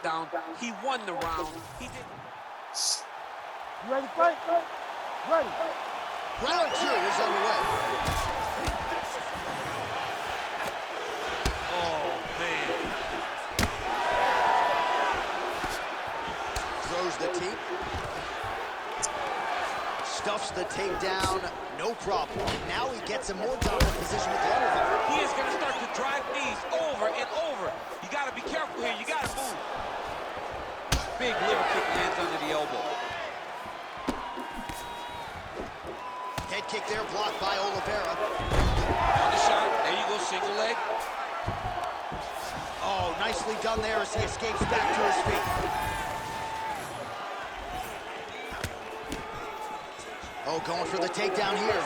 down. He won the round. He did. You ready to fight? Ready. Round 2 is underway. Oh, man. Throws the teep. Stuffs the takedown, no problem. And now he gets a more dominant position with the elbow. He is going to start to drive these over and over. You got to be careful here. You got to move. Big liver kick lands under the elbow. Head kick there, blocked by Oliveira. On the shot. There you go, single leg. Oh, nicely done there as he escapes back to his feet. Oh, going for the takedown here.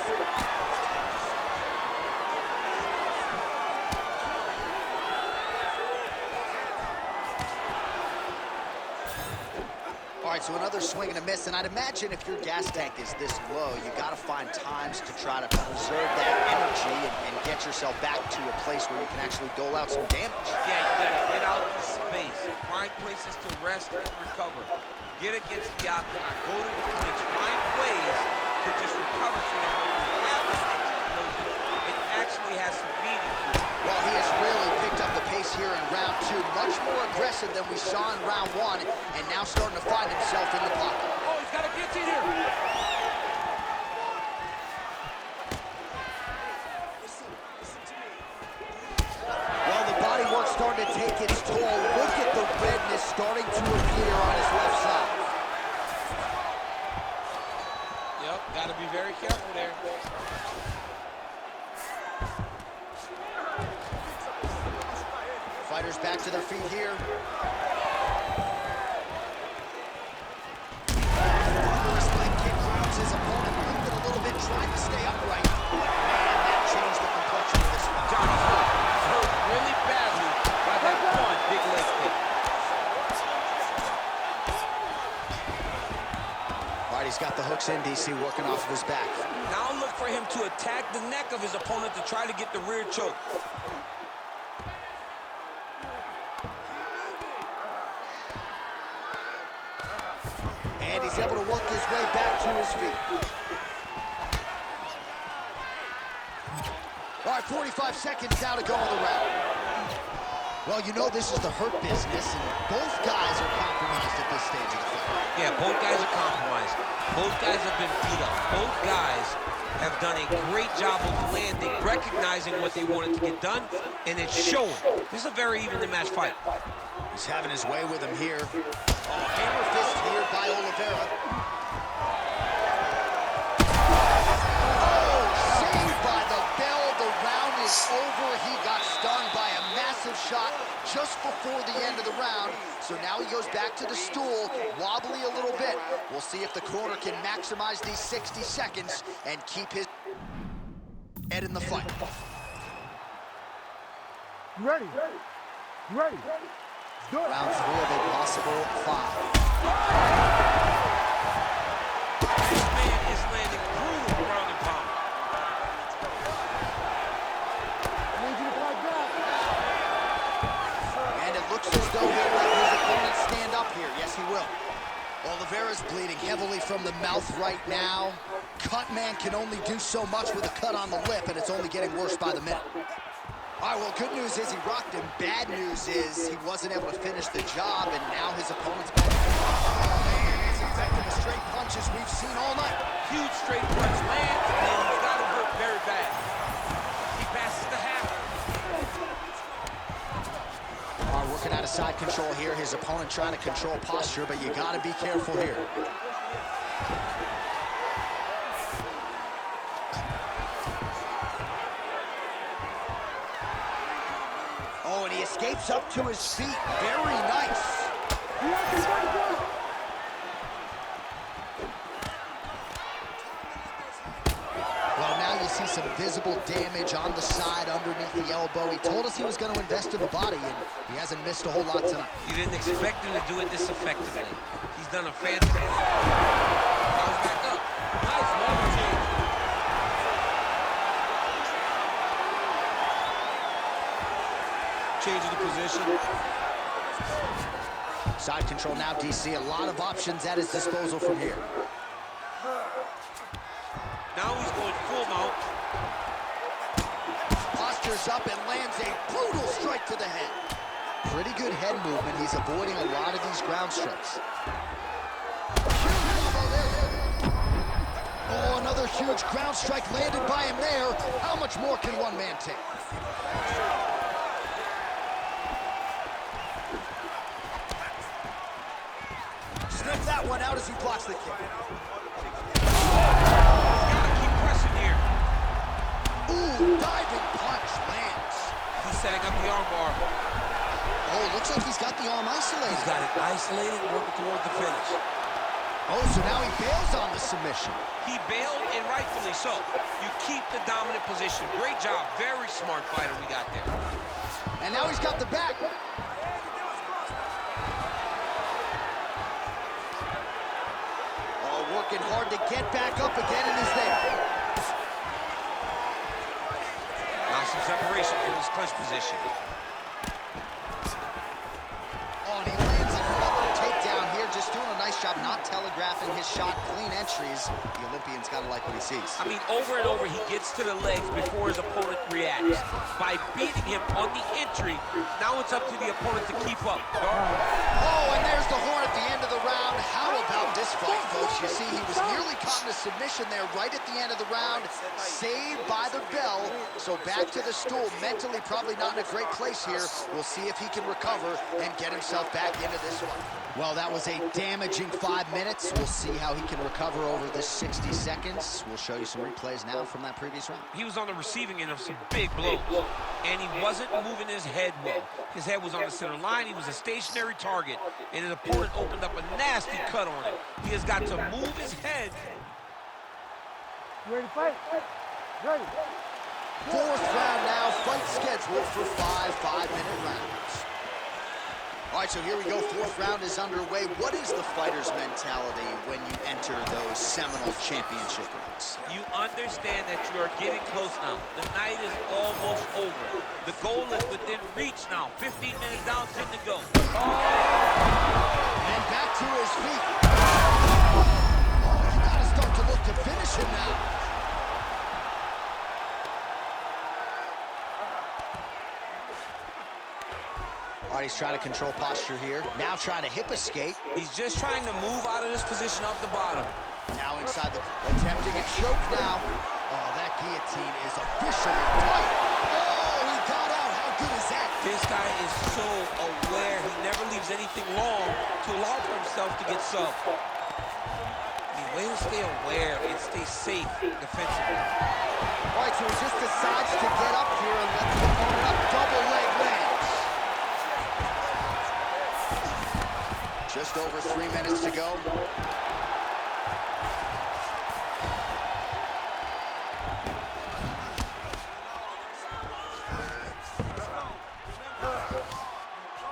All right, so another swing and a miss, and I'd imagine if your gas tank is this low, you gotta find times to try to preserve that energy and get yourself back to a place where you can actually dole out some damage. Yeah, you gotta get out in space. Find places to rest and recover. Get against the octagon. Go to the clinch. Find ways to just recover from it. It actually has some meaning to it. Well, he has really picked up the pace here in round 2. Much more aggressive than we saw in round 1, and now starting to find himself in the pocket. Oh, he's got a guillotine here. Well, the body work starting to take its toll. Look at the redness starting to appear on his left side. Yep, got to be very careful there. Fighters back to their feet here. First leg kick grounds his opponent, moving a little bit, trying to stay upright. Man, that changed the complexion of this one. Johnny's hurt really badly by that one big leg kick. All right, he's got the hooks in, DC, working off of his back. Now look for him to attack the neck of his opponent to try to get the rear choke. And he's able to work his way back to his feet. All right, 45 seconds now to go in the round. Well, you know this is the hurt business, and both guys are compromised at this stage of the fight. Yeah, both guys are compromised. Both guys have been beat up. Both guys have done a great job of landing, recognizing what they wanted to get done, and it's showing. This is a very evenly matched fight. He's having his way with him here. Oh, hammer fist here by Oliveira. Oh, saved by the bell. The round is over. He got stunned by a massive shot just before the end of the round. So now he goes back to the stool, wobbly a little bit. We'll see if the corner can maximize these 60 seconds and keep his head in the fight. You ready? You ready? Do it. Round 3 of a possible 5. This man is landing brutal ground and pound. I need you to fight back. And it looks as though he'll let his opponent stand up here. Yes, he will. Oliveira's bleeding heavily from the mouth right now. Cut man can only do so much with a cut on the lip, and it's only getting worse by the minute. All right, well, good news is he rocked him. Bad news is he wasn't able to finish the job, and now his opponent's back. Oh, man, he's infecting the straight punches we've seen all night. Huge straight punch lands, and he's got him hurt very bad. He passes the half. All right, working out of side control here. His opponent trying to control posture, but you got to be careful here. Oh, and he escapes up to his feet. Very nice. Well, now you see some visible damage on the side underneath the elbow. He told us he was going to invest in the body, and he hasn't missed a whole lot tonight. You didn't expect him to do it this effectively. He's done a fantastic. Now he's back up. Nice level change. Changing the position. Side control now, DC. A lot of options at his disposal from here. Now he's going full mount. Postures up and lands a brutal strike to the head. Pretty good head movement. He's avoiding a lot of these ground strikes. Oh, another huge ground strike landed by him there. How much more can one man take? Sniff that one out as he blocks the kick. Gotta keep pressing here. Ooh, diving punch lands. He's setting up the armbar. Oh, looks like he's got the arm isolated. He's got it isolated, working towards the finish. Oh, so now he bails on the submission. He bailed, and rightfully so. You keep the dominant position. Great job. Very smart fighter we got there. And now he's got the back. Oh, working hard to get back up again and is there. Now some separation from his clinch position. Oh, and he lands another takedown here, just doing a nice job not telegraphing his shot. Clean entries. The Olympian's got to like what he sees. I mean, over and over, he gets to the legs before his opponent reacts. By beating him on the entry, now it's up to the opponent to keep up. Oh, and there's the horn at the end of the round. How about this fight, folks? You see, he was nearly caught in a submission there right at the end of the round. Saved by the bell. So back to the stool. Mentally, probably not in a great place here. We'll see if he can recover and get himself back into this one. Well, that was a damaging 5 minutes. We'll see how he can recover over the 60 seconds. We'll show you some replays now from that previous round. He was on the receiving end of some big blows, and he wasn't moving his head well. His head was on the center line. He was a stationary target, and his opponent opened up a nasty cut on him. He has got to move his head. You ready to fight? Ready. Fourth round now, fight scheduled for 5 5-minute rounds. All right, so here we go. Fourth round is underway. What is the fighter's mentality when you enter those seminal championship rounds? You understand that you are getting close now. The night is almost over. The goal is within reach now. 15 minutes down, 10 to go. And back to his feet. Oh, he's got to start to look to finish him now. All right, he's trying to control posture here. Now trying to hip escape. He's just trying to move out of this position off the bottom. Now inside the... attempting a choke now. Oh, that guillotine is officially tight. Oh, he got out. How good is that? This guy is so aware. He never leaves anything long to allow for himself to get subbed. I mean, way to stay aware and stay safe defensively. All right, so he just decides to get up here and let the opponent up. Double leg lands. Just over 3 minutes to go.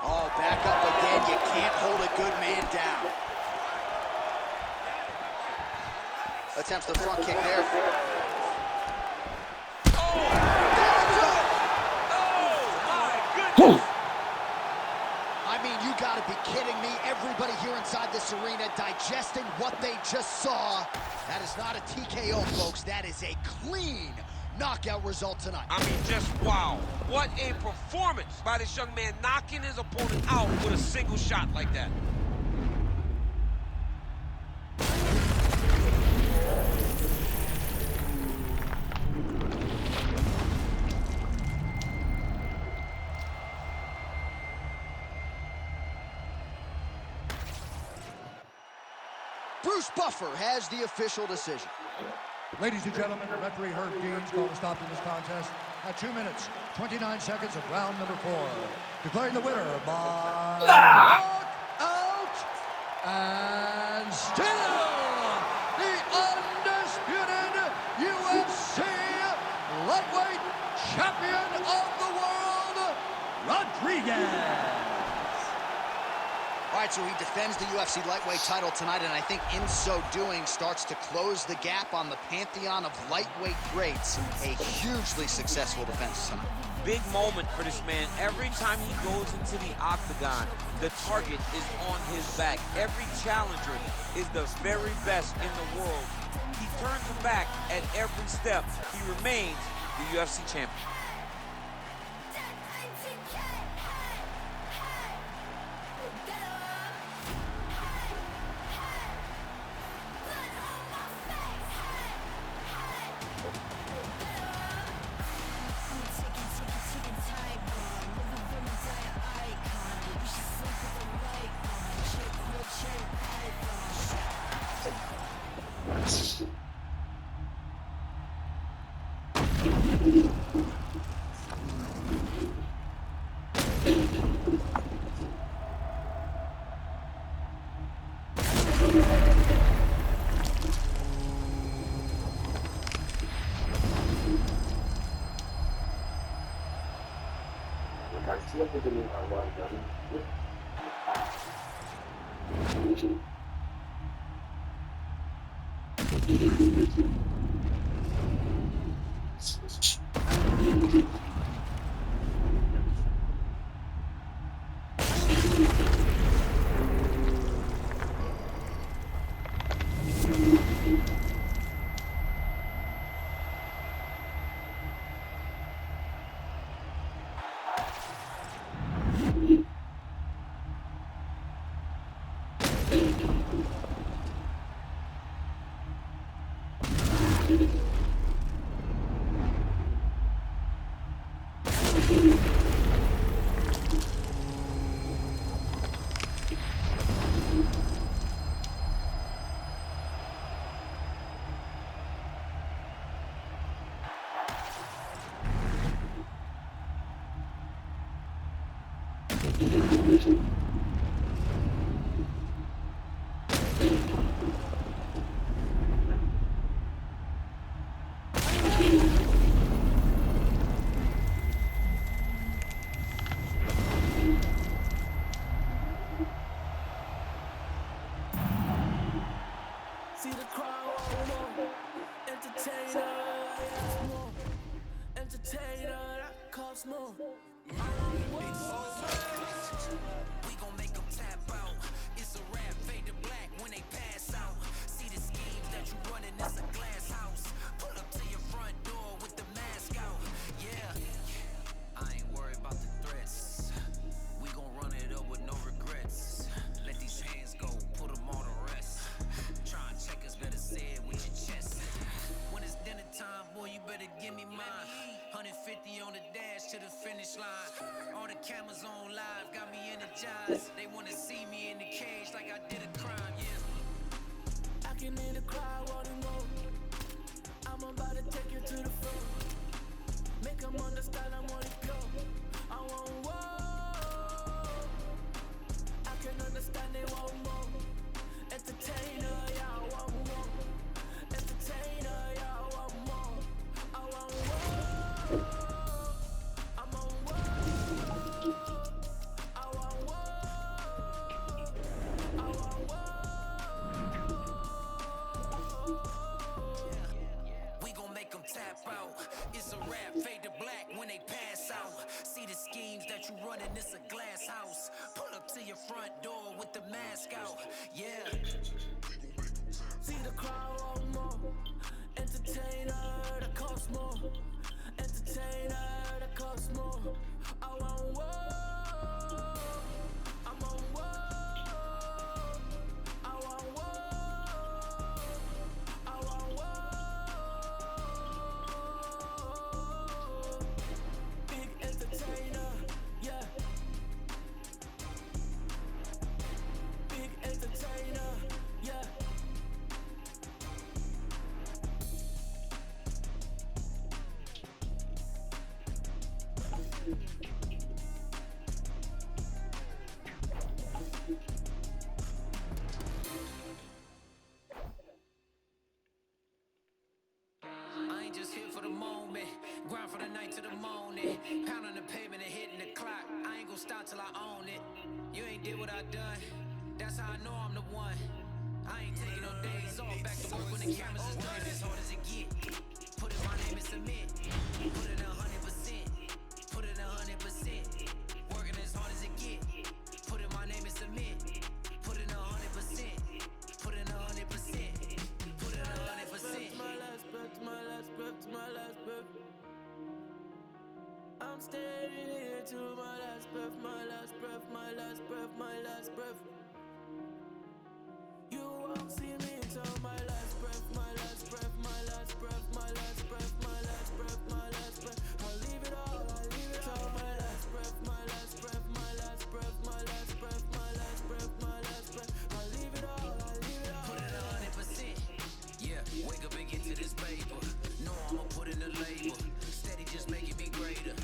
Oh, back up again. You can't hold a good man down. Attempts the front kick there. Gotta be kidding me. Everybody here inside this arena digesting what they just saw. That is not a TKO, folks. That is a clean knockout result tonight. I mean, just wow. What a performance by this young man, knocking his opponent out with a single shot like that. Bruce Buffer has the official decision. Ladies and gentlemen, referee Herb Dean's called a stop to this contest at 2 minutes, 29 seconds of round number 4. Declaring the winner by knockout and still the undisputed UFC lightweight champion of the world, Rodriguez. All right, so he defends the UFC lightweight title tonight, and I think in so doing starts to close the gap on the pantheon of lightweight greats. A hugely successful defense tonight. Big moment for this man. Every time he goes into the octagon, the target is on his back. Every challenger is the very best in the world. He turns them back at every step. He remains the UFC champion. See the crowd want more. Entertainer, I ask more. Entertainer, that costs more. We gon' make them tap out. It's a rap, fade to black when they pass out. See the schemes that you running, it's a glass house. Pull up to your front door with the mask out. Yeah, I ain't worried about the threats. We gon' run it up with no regrets. Let these hands go, put them on the rest. Try and check us, better say it with your chest. When it's dinner time, boy, you better give me mine. 150 on the dash to the finish line. All the cameras on live, got me energized. They wanna see me in the cage like I did a crime, yeah. I can hear the crowd wanting more. I'm about to take you to the floor. Make them understand I want it pure. I want more. I can understand they want more. Entertainer, yeah, I want more. Entertainer, yeah, I want more. I want more. I'm on more. I want more. I want more. We gon' make them tap out. It's a rap, fade to black when they pass out. See the schemes that you running, it's a glass house. Pull up to your front door with the mask out. Yeah. See the crowd want more. Entertainer, that costs more. Entertainer, that costs more. I want more. I'm on more. I want more. I want more. Big entertainer, yeah. Big entertainer, yeah. I ain't just here for the moment. Grind for the night to the morning. Pound on the pavement and hitting the clock. I ain't gon' stop till I own it. You ain't did what I done. know I'm the one. I ain't taking no days off. Back to work when the cameras is done. As hard as it get. Put in my name and submit. Put in 100%. Put in 100%. Working as hard as it get. Put in my name and submit. Put in 100%. Put in 100%. Put in 100%. My last breath, my last breath, my last breath. I'm staying here to my last breath, my last breath, my last breath, my last breath. You won't see me until my last breath, my last breath, my last breath, my last breath, my last breath, my last breath. I'll leave it all, I'll leave it all. My last breath, my last breath, my last breath, my last breath, my last breath, my last breath. I'll leave it all, I'll leave it all. Put in 100%. Yeah, wake up and get to this paper. Know I'ma put in the labor. Steady just making me greater.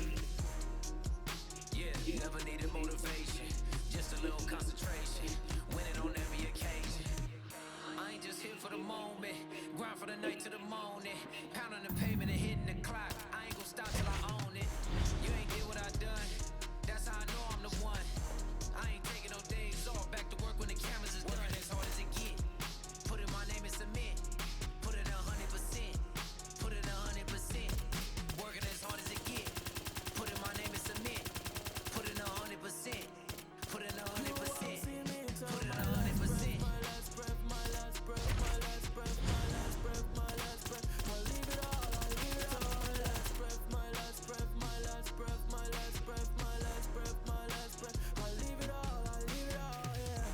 Yeah, never needed motivation. Just a little concentration. Winning on every occasion. I ain't just here for the moment. Grind for the night to the morning. Pounding the pavement and hitting the clock. I ain't gon' stop till I own it. You ain't did what I done. That's how I know I'm the one. I ain't taking no days off. Back to work when the cameras is done. As hard as it get. Put in my name and submit. Put in 100%. Put in 100%. Working as hard as it get. Put in my name and submit. Put in 100%. Put in 100%. Put in 100%. My last breath, my last breath, my last breath, my last breath, my last breath. I'll leave it all, I'll leave it all. My last breath, my last breath, my last breath, my last breath, my last breath, my last breath. I'll leave it all, I'll leave it all, yeah.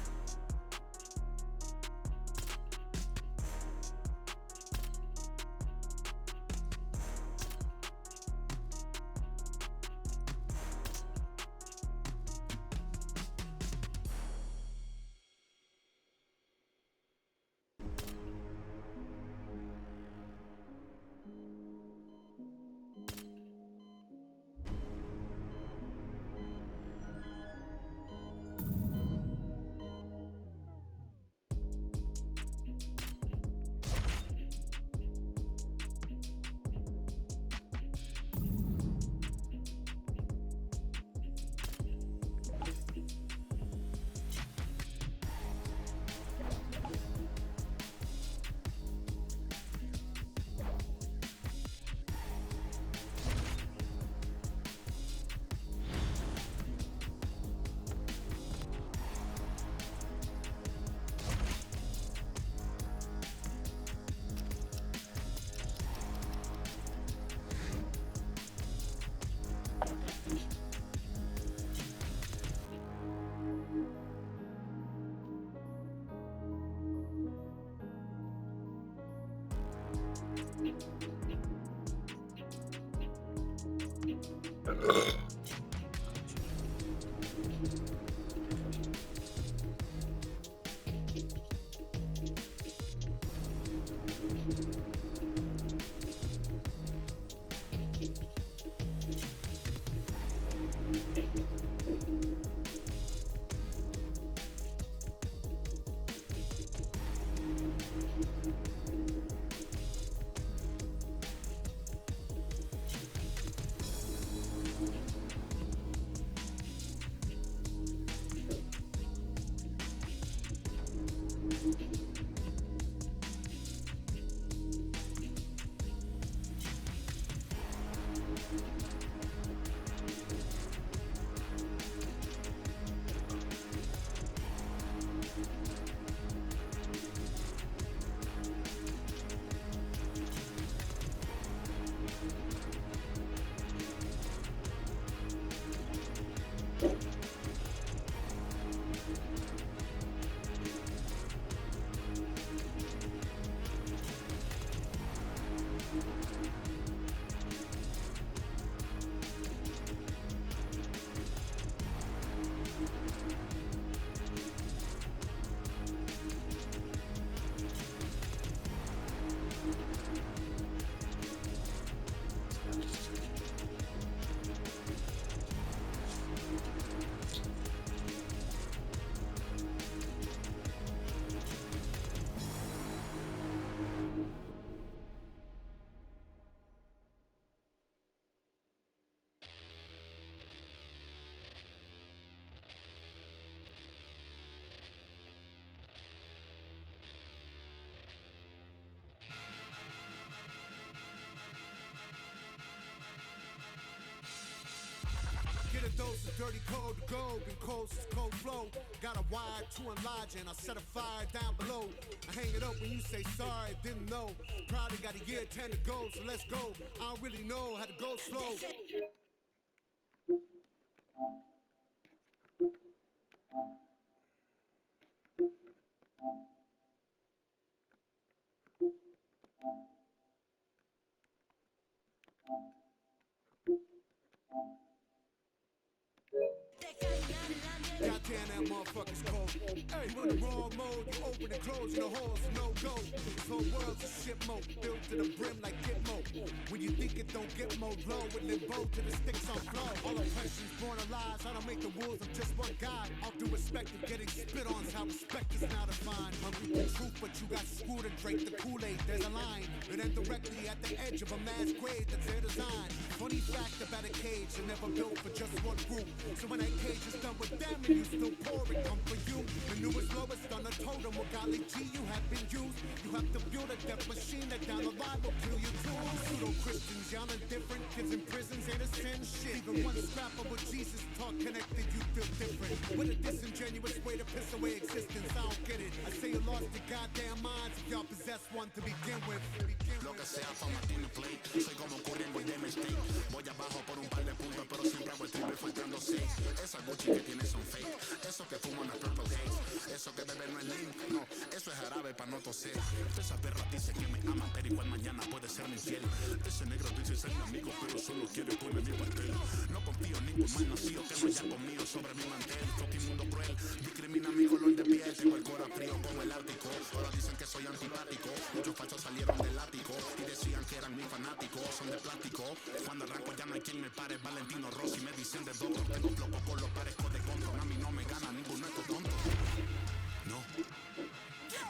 dirty code to go, been cold since cold flow. Got a wire to enlarge and I set a fire down below. I hang it up when you say sorry, didn't know. Probably got a year 10 to go, so let's go. I don't really know how to go slow. Goddamn, that motherfucker's cold. Hey, you in the wrong mode, you open and close, and the hole's no go. This whole world's a shit mode, built to the brim like Gitmo. When you think it don't get more low, with limbo to the sticks on flow. All oppression's born of lies, I don't make the rules, I'm just one guy. All due respect and getting spit on is how respect is now defined. Hungry for truth, but you got screwed and drank the Kool-Aid, there's a line. And then directly at the edge of a mass grave that's their design. Funny fact about a cage, they're never built for just one group. So when that cage is done with them and you still pour it, come for you. The newest lowest on the totem, well golly gee, you have been used. You have to build a death machine that down the line will kill you too. Pseudo-Christians, y'all indifferent. Kids in prisons ain't a sin shit. Even one scrap of what Jesus taught connected, you feel different. What a disingenuous way to piss away existence, I don't get it. I say you lost your goddamn minds if y'all possess one to begin with. Lo que sea pa' Martínez Play. Soy como Curry en Golden State. Voy abajo por un par de puntos, pero siempre hago el triple faltando 6. Esa Gucci que tiene son fake. Eso que fuman es Purple Haze. Eso que bebe no es lean. No, eso es jarabe pa' no toser. Esa perra dice que me ama, pero igual mañana puede ser mi infiel. Ese negro dice ser mi amigo, pero solo quiere poner mi pastel. No confío en ningún mal nacido que no haya conmigo sobre mi mantel. Fucking mundo cruel, discrimina mi color de piel. Tengo el corazón frío como el Ártico. Ahora dicen que soy antipático. Muchos fachos salieron del ático y decían que eran mis fanáticos. Son de plástico. Cuando arranco ya no hay quien me pare. Valentino Rossi me dicen de doctor. Tengo floco por los parezco de control. A mí no me gana ninguno de estos tontos. No.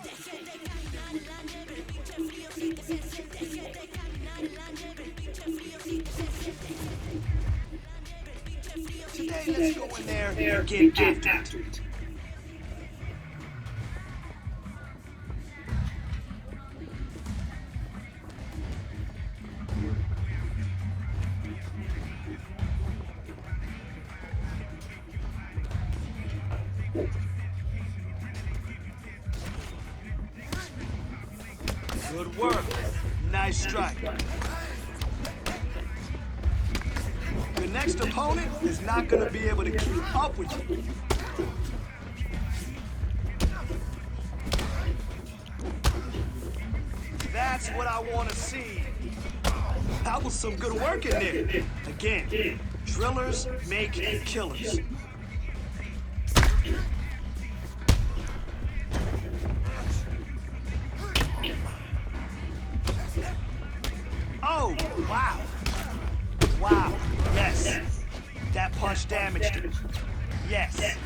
Deje de caminar en la nieve, el pinche frío sí que se siente. Deje de caminar en la nieve, el pinche frío sí que se siente. Today, let's go in there and get after it. Good work. Nice strike. Your next opponent is not going to be able to keep up with you. That's what I want to see. That was some good work in there. Again, drillers make killers. Oh, wow. Wow, yes. That punch damaged him. Yes.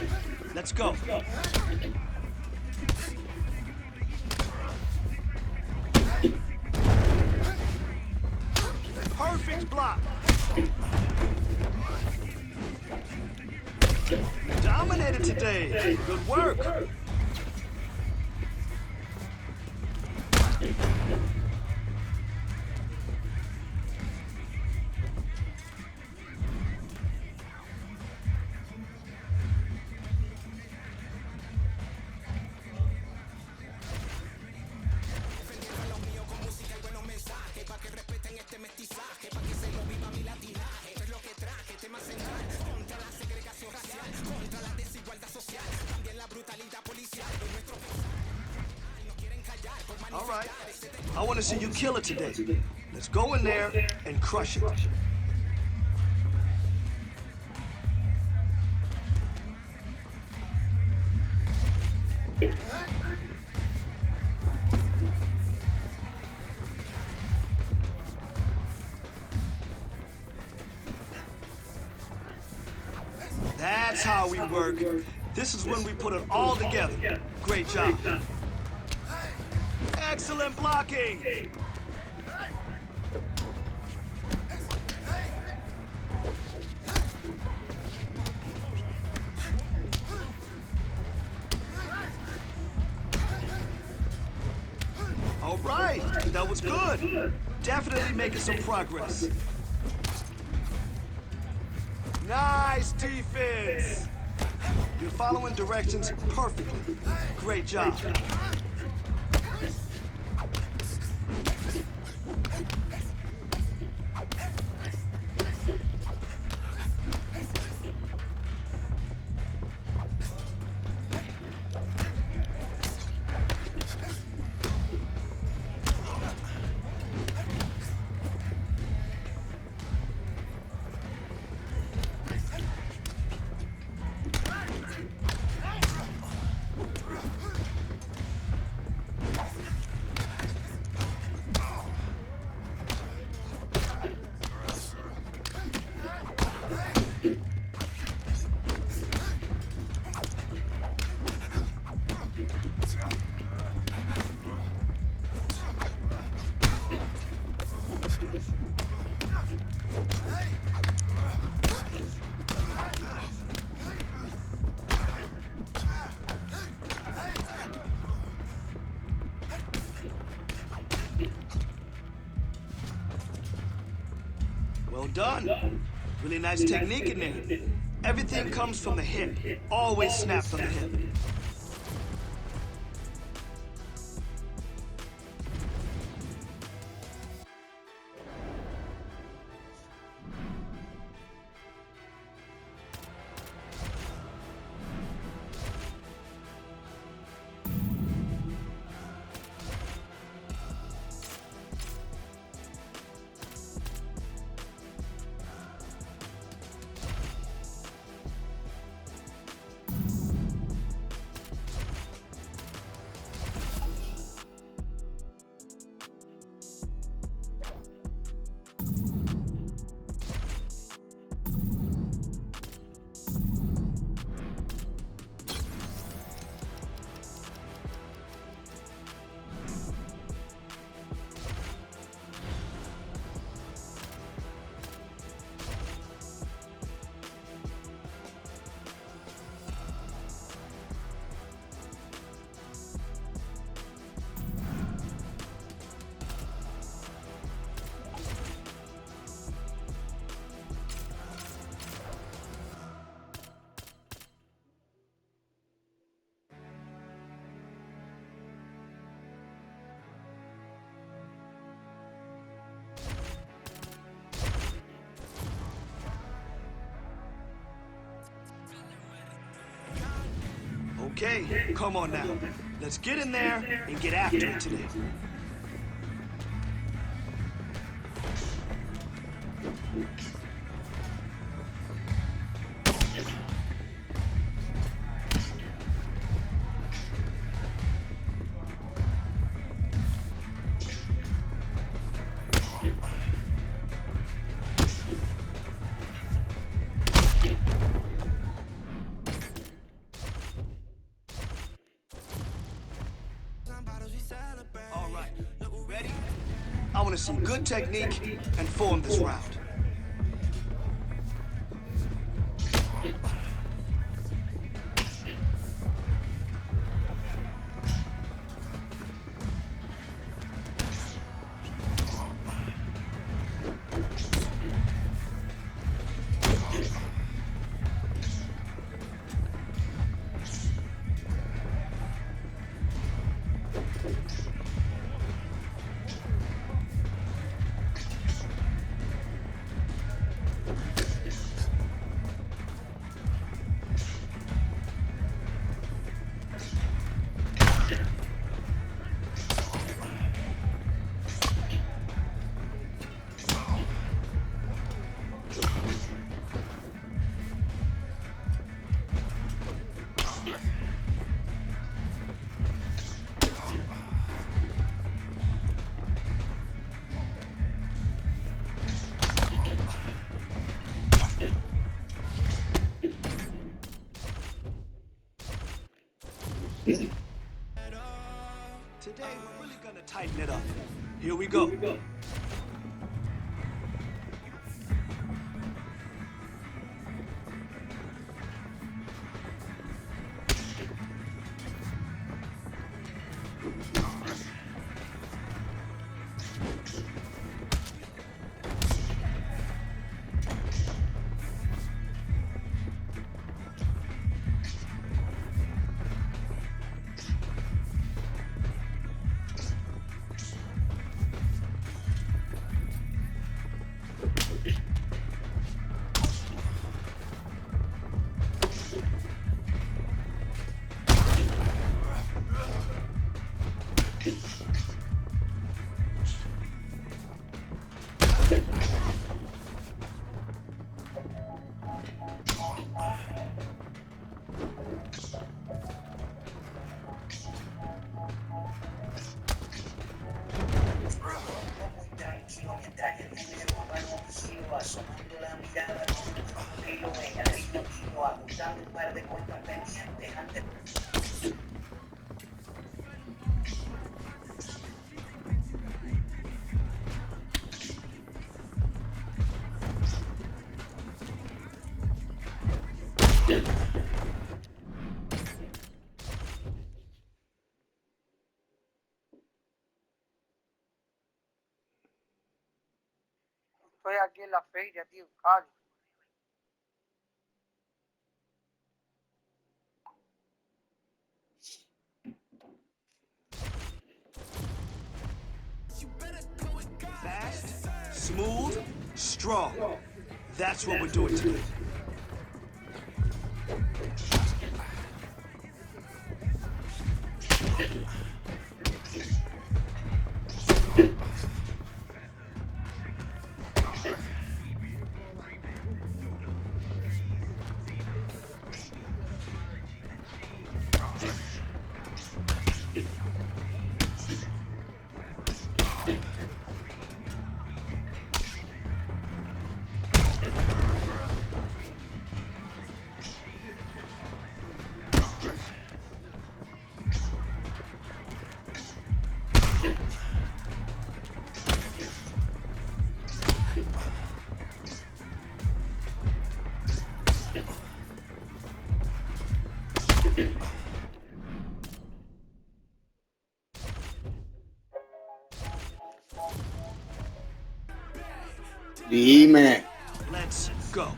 Let's go. Perfect block. Dominated today. Good work. All right. I want to see you kill it today. Let's go in there and crush it. That's how we work. This is when we put it all together. Great job. Excellent blocking. All right, that was good. Definitely making some progress. Nice defense. You're following directions perfectly. Great job. Well done. Really nice technique in there. Everything comes from the hip. Always snap from the hip. Okay, come on now. Let's get in there and get after it today. All right, ready? I want to see good technique and form this round. Today, we're really gonna tighten it up. Here we go. Estoy aquí en la feria, tío, Cádiz. Fast, smooth, strong. That's what we're doing today. Dime. Let's go.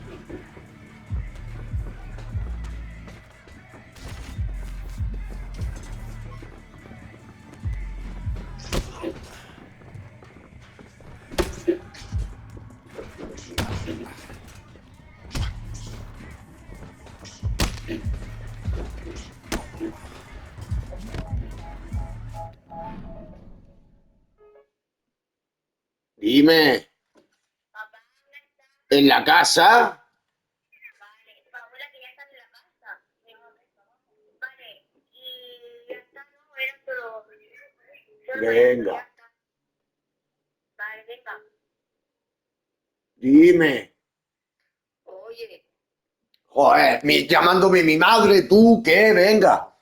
Dime. ¿En la casa? Venga. Dime. Oye, Joder, llamándome mi madre, tú, ¿qué? Venga.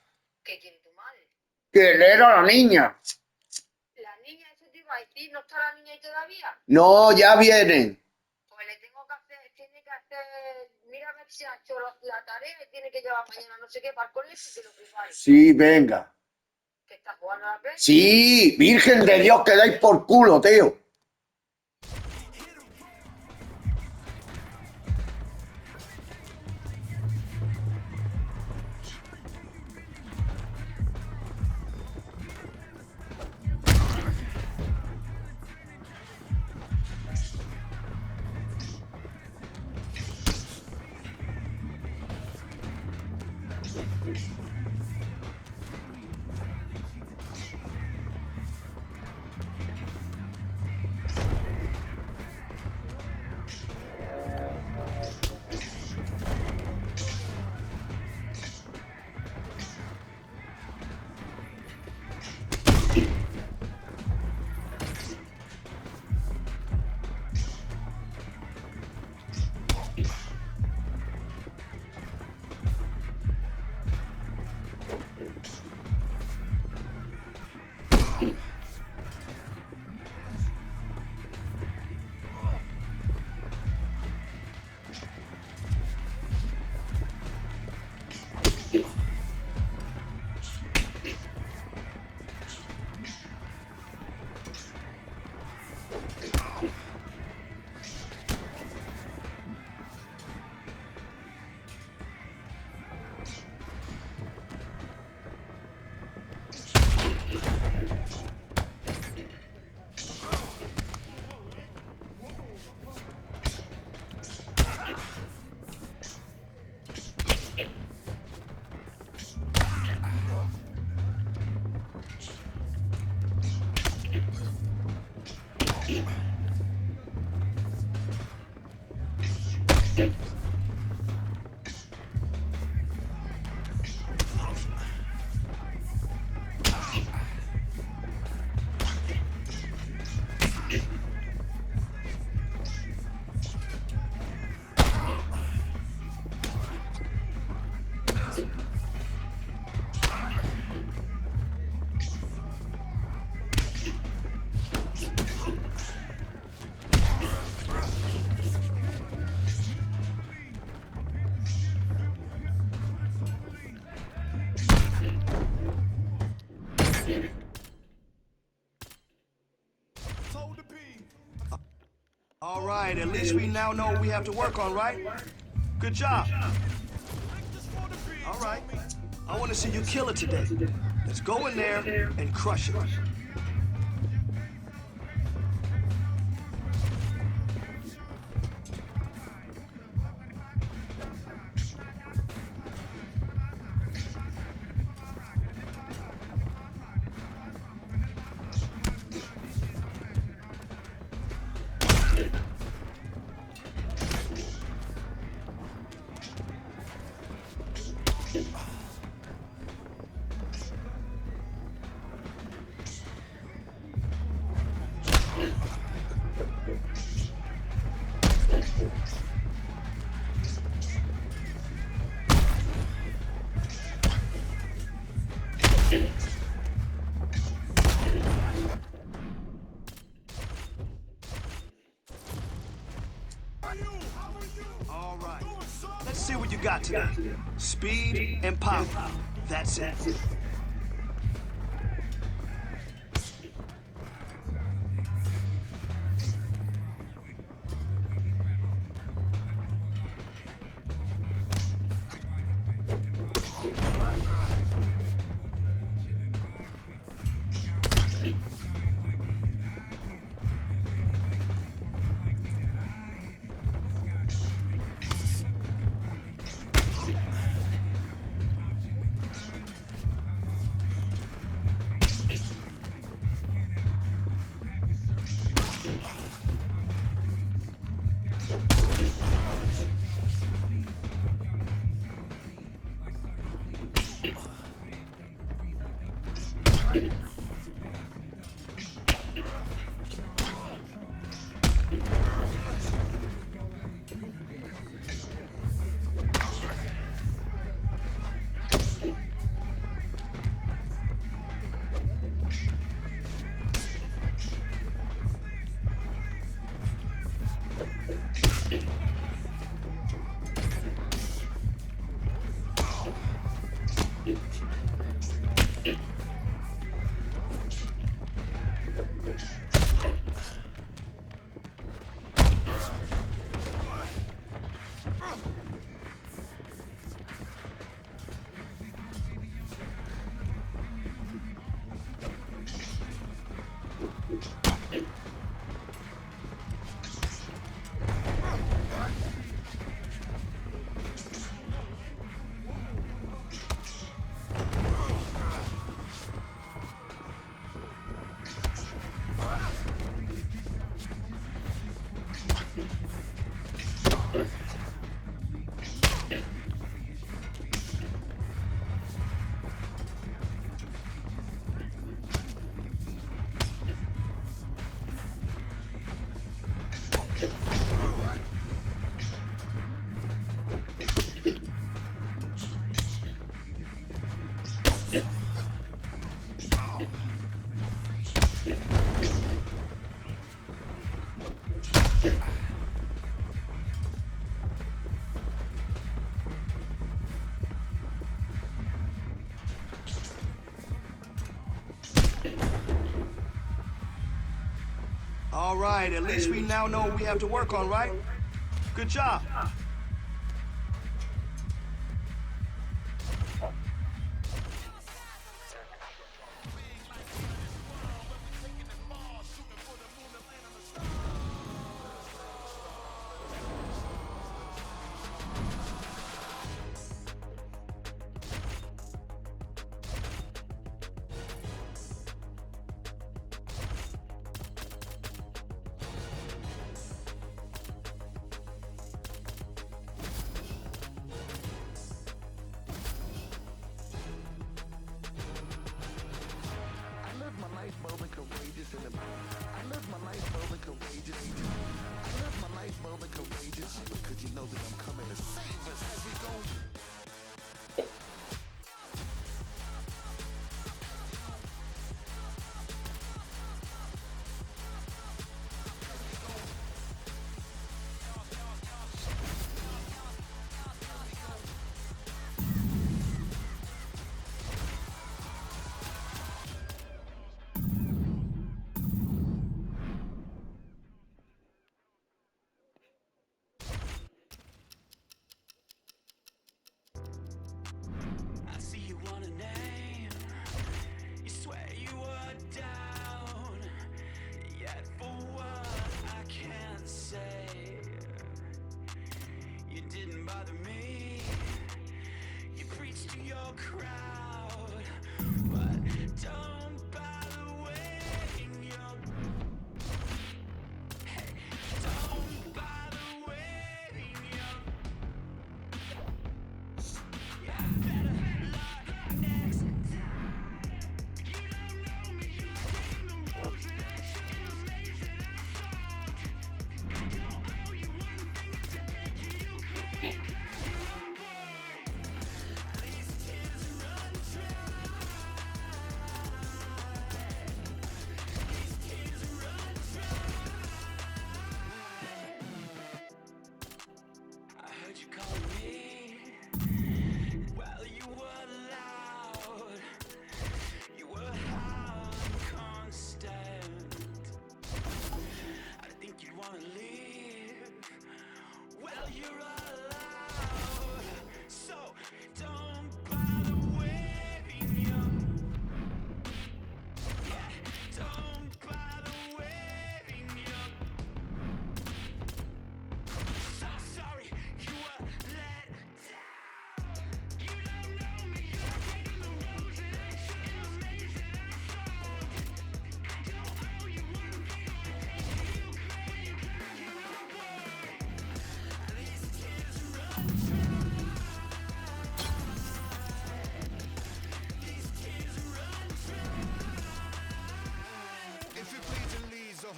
¿qué tiene tu madre? Que él era la niña. La niña, eso te iba a decir, ¿no está la niña ahí todavía? No, ya vienen. Pues le tengo que hacer, tiene que hacer, mira a ver si ha hecho la tarea y tiene que llevar mañana no sé qué para el colegio y que lo prepare. Sí, venga. ¿Que está jugando a la Play? Sí, Virgen de Dios, que dais por culo, tío. All right, at least we now know what we have to work on, right? Good job. All right, I want to see you kill it today. Let's go in there and crush it. All right, let's see what you got today. Speed and power. That's it. All right, at least we now know what we have to work on, right? Good job.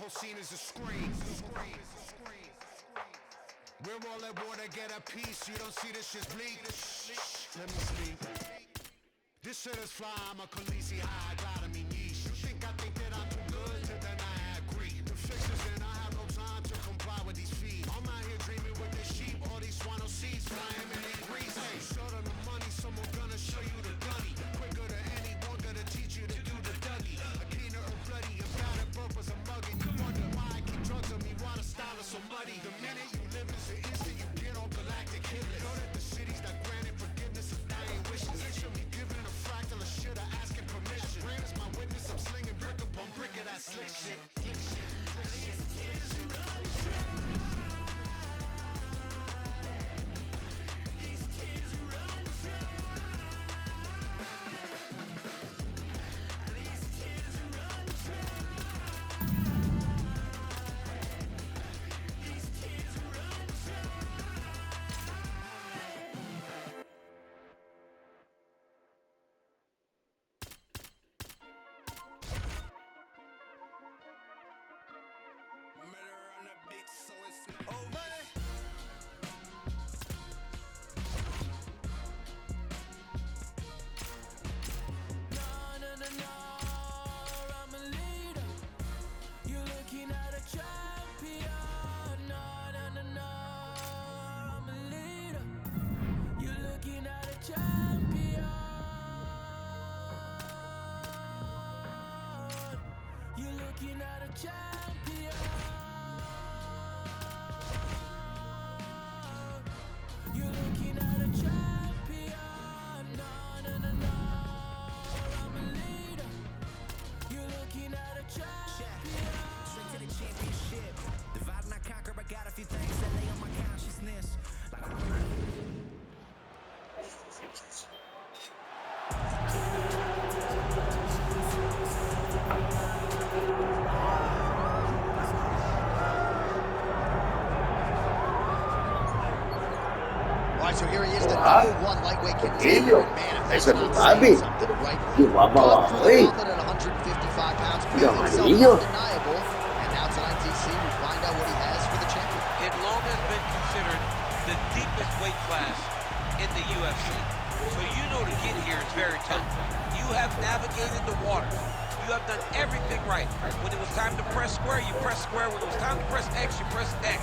whole scene is a screen. We're all at war to get a piece. You don't see this shit's bleak. Let me speak. This shit is fly, I'm a Khaleesi high, gotta me niche. You think I think that I'm too good, then I agree. The fixes and I have no time to comply with these fees. I'm out here dreaming with this sheep, all these swano seeds flying in 8 degrees. Hey, short on the money, someone gonna show you the gunny. Quicker than anyone gonna teach you to do the Dougie. A keener or bloody, a bad at purpose, a mugging. You wonder why I keep drugs on me, why the style is so muddy. The minute you live is the instant you get on galactic hit. Know that the city's not granted forgiveness of dying wishes. They should be given a fractal of shit or asking permission. Rain is my witness, I'm slinging brick upon brick of that slick shit. So here he is, the #1 lightweight contender. Man, if that's not saying something, right? Vamos Gone through abajo, the gauntlet at 155 pounds, made himself undeniable. And now tonight, DC, we find out what he has for the champion. It long has been considered the deepest weight class in the UFC. So you know to get here is very tough. You have navigated the water. You have done everything right. When it was time to press square, you press square. When it was time to press X, you press X.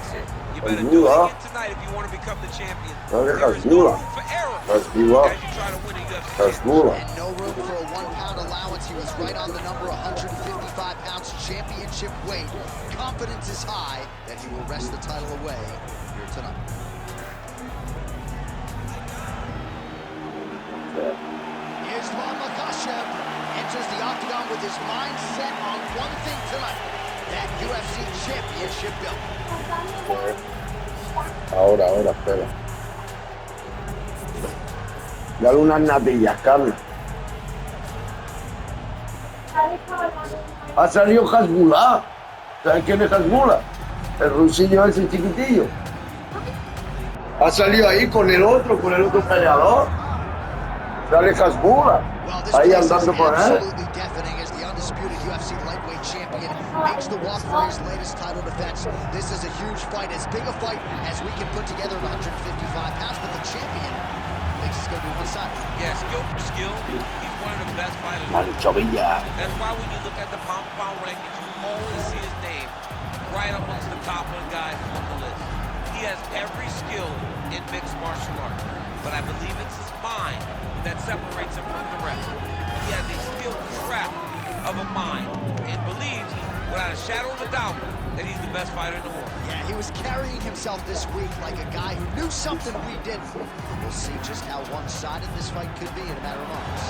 You better do it again tonight if you want to become the champion. There is no room for error as you try to win a UFC championship. And no room for a 1 pound allowance. He was right on the number, 155 pounds championship weight. Confidence is high that he will wrest the title away here tonight. Islam Makhachev enters the octagon with his mind set on one thing tonight, that UFC championship belt. Ahora, espera. Dale unas natillas, Carla. Ha salido Hasbullah. ¿Sabes quién es Hasbullah? El rusillo ese chiquitillo. Ha salido ahí con el otro peleador. Sale Hasbullah. Ahí andando con él. UFC lightweight champion makes the walk for his latest title defense. This is a huge fight, as big a fight as we can put together at 155 pounds, but the champion thinks it's going to be one-sided. Yeah, skill for skill, he's one of the best fighters. That's why when you look at the pound-for-pound rankings, you always see his name right amongst the top 1 guys on the list. He has every skill in mixed martial arts, but I believe it's his mind that separates him from the rest. He has a skill trap of a mind and believes, without a shadow of a doubt, that he's the best fighter in the world. Yeah, he was carrying himself this week like a guy who knew something we didn't. We'll see just how one-sided this fight could be in a matter of moments.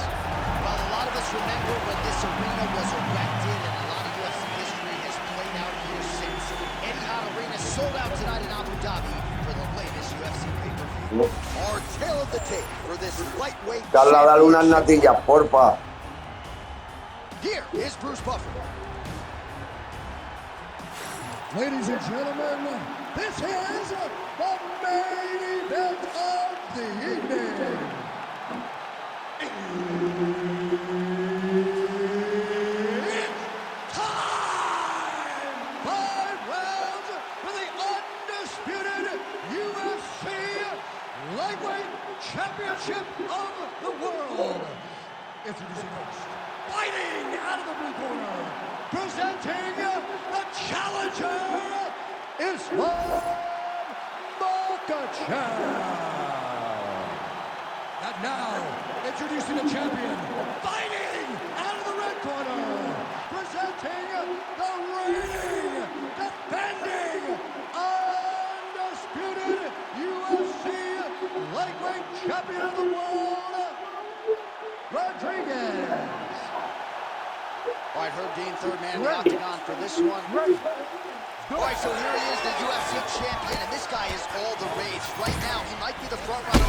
Well, a lot of us remember when this arena was erected, and a lot of UFC history has played out here since. Etihad Arena sold out tonight in Abu Dhabi for the latest UFC pay-per-view. Our tail of the tape for this lightweight Carla, dale unas natillas, porfa. Here is Bruce Buffer. Ladies and gentlemen, this is the main event of the evening. It's time fighting out of the blue corner, presenting the challenger, Islam Makhachev. And now, introducing the champion, fighting out of the red corner, presenting the reigning, defending, undisputed UFC lightweight champion of the world, Rodriguez. All right, Herb Dean, third man in the octagon for this one. All right, so here he is, the UFC champion, and this guy is all the rage. Right now, he might be the front runner.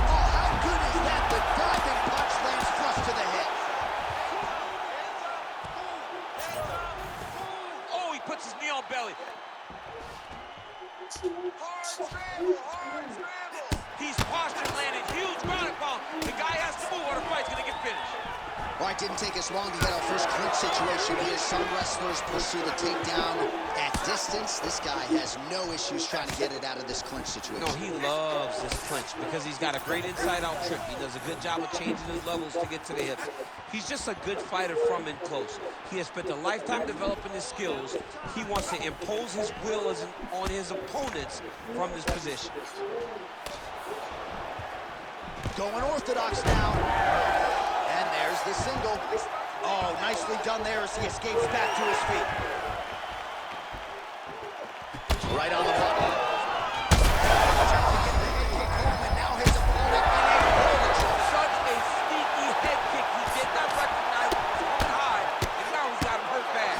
Oh, how good is that? The diving punch lands flush to the head. Oh, he puts his knee on belly. Hard scramble, hard scramble. He's posture landed, huge ground and pound. The guy has to move or the fight's gonna get finished. All right, didn't take us long to get our first clinch situation here. Some wrestlers pursue the takedown at distance. This guy has no issues trying to get it out of this clinch situation. No, he loves this clinch because he's got a great inside-out trip. He does a good job of changing his levels to get to the hips. He's just a good fighter from in close. He has spent a lifetime developing his skills. He wants to impose his will on his opponents from this position. Going orthodox now. And there's the single. Oh, nicely done there as he escapes back to his feet. Right on the button. And now his opponent in a whirlwind. Such a sneaky head kick. He did not recognize it was going high, and now he's got him hurt bad.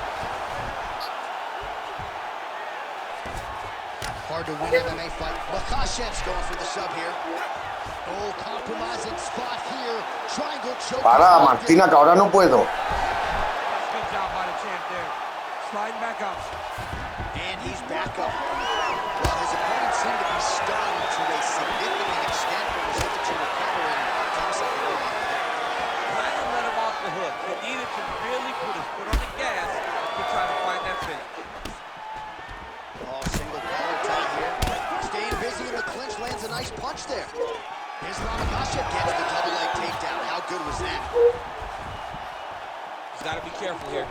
Hard to win MMA fight. Makhachev's going for the sub here. Oh, compromising spot here. Triangle choke. Para, Martina, que ahora no puedo. Good job by the champ there. Sliding back up. And he's back up. Well, his opponent seemed to be stunned to a significant extent, but was able to recover and toss up the road. Kind of let him off the hook. He needed to really put his foot on the gas to try to find that finish. Oh, single collar tie here. Staying busy in the clinch, lands a nice punch there. Islam Makhachev gets the double leg takedown. How good was that? He's got to be careful here.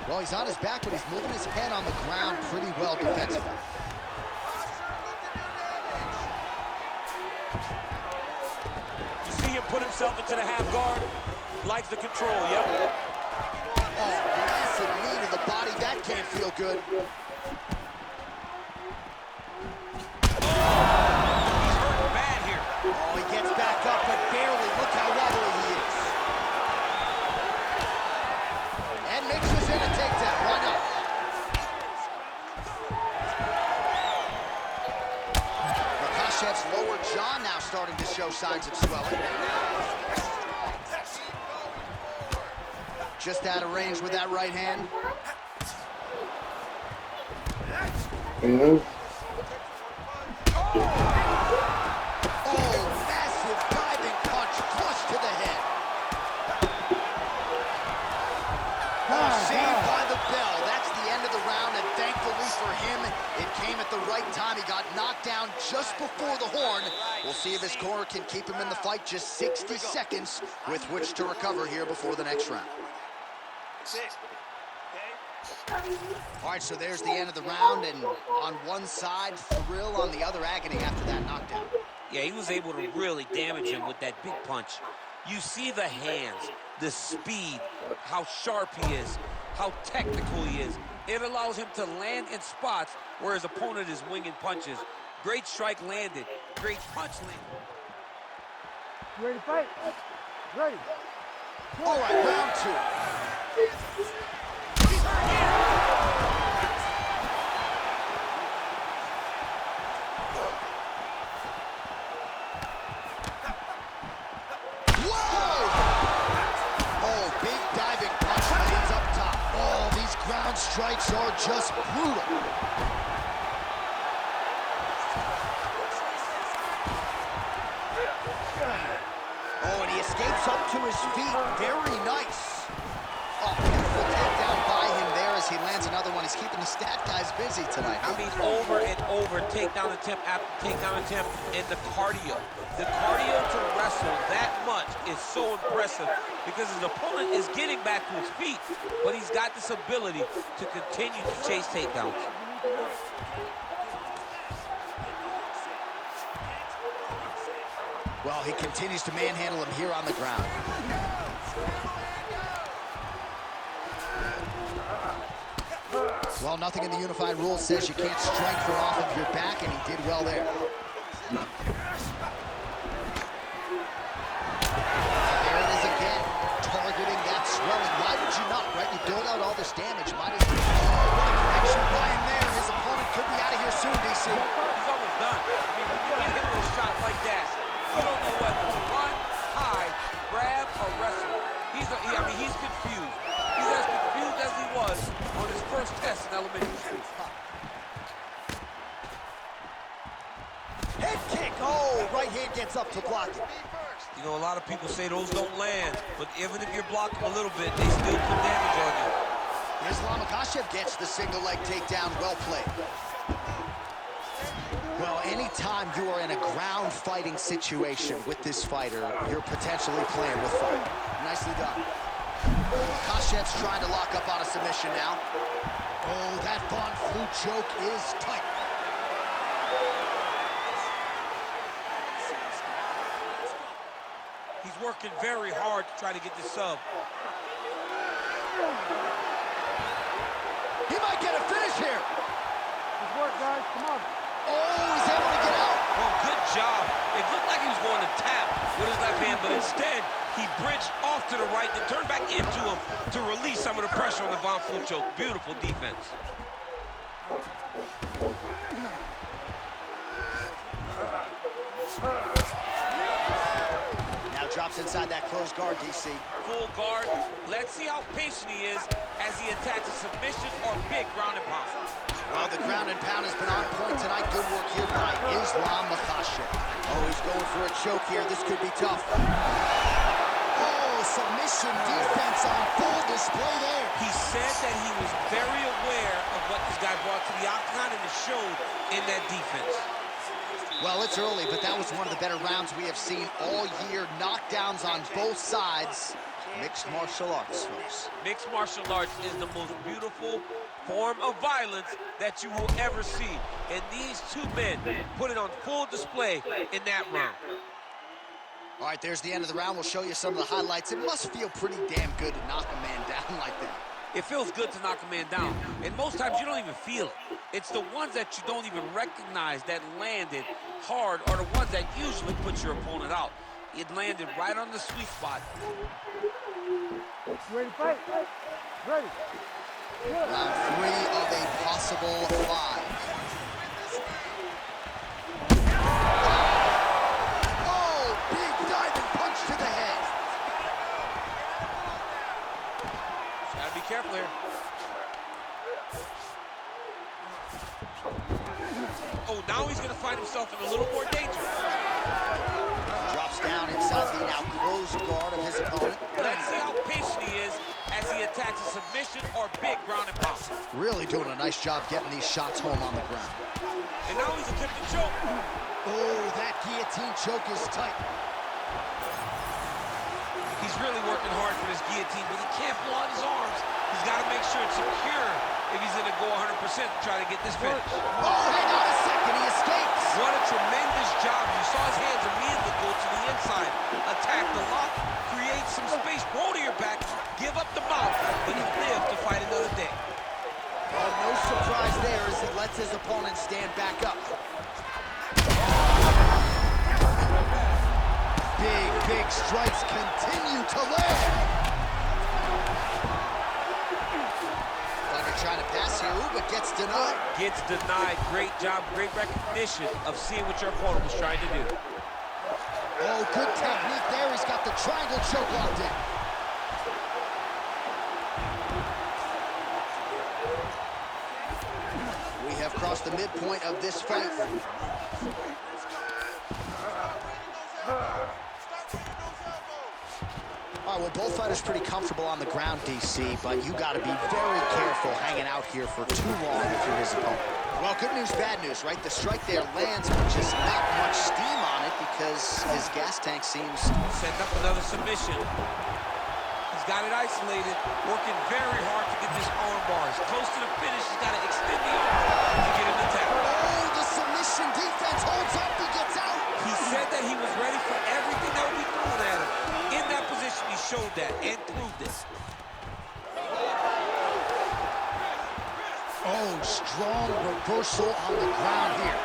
Well, he's on his back, but he's moving his head on the ground pretty well defensively. You see him put himself into the half guard. Likes the control, yep. Oh, massive knee to the body. That can't feel good. Oh, he gets back up, but barely. Look how wobbly he is. And mixes in a takedown. Why not? Makhachev's lower jaw now starting to show signs of swelling. Just out of range with that right hand. Saved by the bell. That's the end of the round, and thankfully for him, it came at the right time. He got knocked down just before the horn. We'll see if his corner can keep him in the fight. Just 60 seconds with which to recover here before the next round. All right, so there's the end of the round, and on one side, thrill, on the other, agony after that knockdown. Yeah, he was able to really damage him with that big punch. You see the hands, the speed, how sharp he is, how technical he is. It allows him to land in spots where his opponent is winging punches. Great strike landed, great punch landed. You ready to fight? Ready. All right, round two. Strikes are just brutal. Oh, and he escapes up to his feet. Very nice. Oh, beautiful takedown by him there as he lands another one He's keeping the stat guys busy tonight. I mean, over and over, takedown attempt after takedown attempt, and the cardio. The cardio to wrestle that much is so impressive because his opponent is getting back to his feet, but he's got this ability to continue to chase takedowns. Well, he continues to manhandle him here on the ground. Well, nothing in the unified rules says you can't strike from off of your back, and he did well there. There it is again, targeting that swelling. Why would you not, right? You doled out all this damage. Might as well. Oh, what a connection by him there. His opponent could be out of here soon, DC. He's almost done. I mean, when you get hit with a shot like that, you don't know whether to run, hide, grab, or wrestle. He's confused. He's as confused as he was on his first test in elementary school. Head kick. Oh, right hand gets up to block it. You know, a lot of people say those don't land, but even if you're blocking a little bit, they still put damage on you. Islam Makhachev gets the single leg takedown. Well played. Well, anytime you are in a ground fighting situation with this fighter, you're potentially playing with fire. Nicely done. Makhachev's trying to lock up on a submission now. Oh, that Von Flue choke is tight. He's working very hard to try to get the sub. He might get a finish here. Good work, guys. Come on. Oh, he's able to get out. Well, good job. It looked like he was going to tap with his left hand, but instead, he bridged off to the right and turned back into him to release some of the pressure on the Von Flue choke. Beautiful defense. Now drops inside that closed guard, DC. Full guard. Let's see how patient he is as he attacks a submission or big ground and pound. Well, the ground and pound has been on point tonight. Good work here by Islam Makhachev. Oh, he's going for a choke here. This could be tough. Oh, submission defense on full display there. He said that he was very aware of what this guy brought to the octagon, and it showed in that defense. Well, it's early, but that was one of the better rounds we have seen all year. Knockdowns on both sides. Mixed martial arts, folks. Mixed martial arts is the most beautiful form of violence that you will ever see. And these two men put it on full display in that round. All right, there's the end of the round. We'll show you some of the highlights. It must feel pretty damn good to knock a man down like that. It feels good to knock a man down. And most times you don't even feel it. It's the ones that you don't even recognize that landed hard are the ones that usually put your opponent out. It landed right on the sweet spot. Ready to fight? Ready. Round 3 of a possible 5. Oh, big diving punch to the head. Gotta be careful here. Oh, now he's gonna find himself in a little more danger. Drops down inside the now closed guard of his opponent. Let's see how patient he is as he attacks a submission or big ground and pound. Really doing a nice job getting these shots home on the ground. And now he's attempting choke. Oh, that guillotine choke is tight. He's really working hard for this guillotine, but he can't blow out his arms. He's got to make sure it's secure if he's going to go 100% to try to get this finish. Oh, hang on a second, he escapes. What a tremendous job. You saw his hands immediately go to the inside, attack the lock, create some space, roll to your back, give up the mount, but he lived to fight another day. Oh, no surprise there as he lets his opponent stand back up. Big strikes continue to land. Trying to pass here, but gets denied. Gets denied. Great job, great recognition of seeing what your opponent was trying to do. Oh, good technique there. He's got the triangle choke locked in. We have crossed the midpoint of this fight. All All right, well, both fighters pretty comfortable on the ground, DC, but you got to be very careful hanging out here for too long if you're his opponent. Well, good news, bad news, right? The strike there lands, but just not much steam on it because his gas tank seems... Setting up another submission. He's got it isolated, working very hard to get this arm bar. He's close to the finish. He's got to extend the arm to get him to tap. Oh, the submission defense holds up. He gets out. He said that he was ready for everything that would be thrown at him. In that position, he showed that and proved it. Oh, strong reversal on the ground here.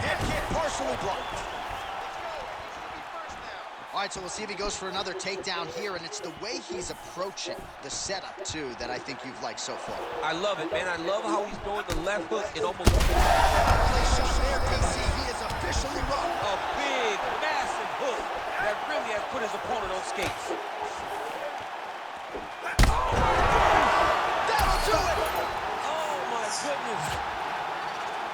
Head kick partially blocked. All right, so we'll see if he goes for another takedown here, and it's the way he's approaching the setup, too, that I think you've liked so far. I love it, man. I love how he's throwing the left hook and almost... Play shot there, DC. He is officially run. A big, massive hook that really has put his opponent on skates. That'll do it! Oh, my goodness.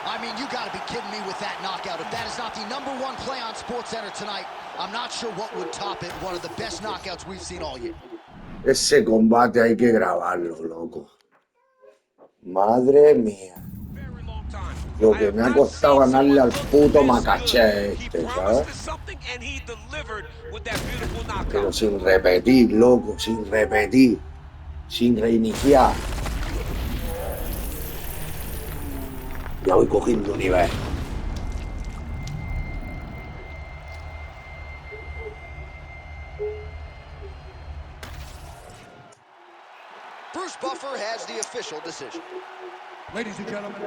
I mean, you got to be kidding me with that knockout. If that is not the #1 play on SportsCenter tonight, I'm not sure what would top it. One of the best knockouts we've seen all year. Ese combate hay que grabarlo, loco. Madre mía. Lo que me ha costado ganarle al puto macaché este, ¿sabes? Pero sin repetir, loco, sin repetir. Sin reiniciar. Ya voy cogiendo nivel. Bruce Buffer has the official decision. Ladies and gentlemen,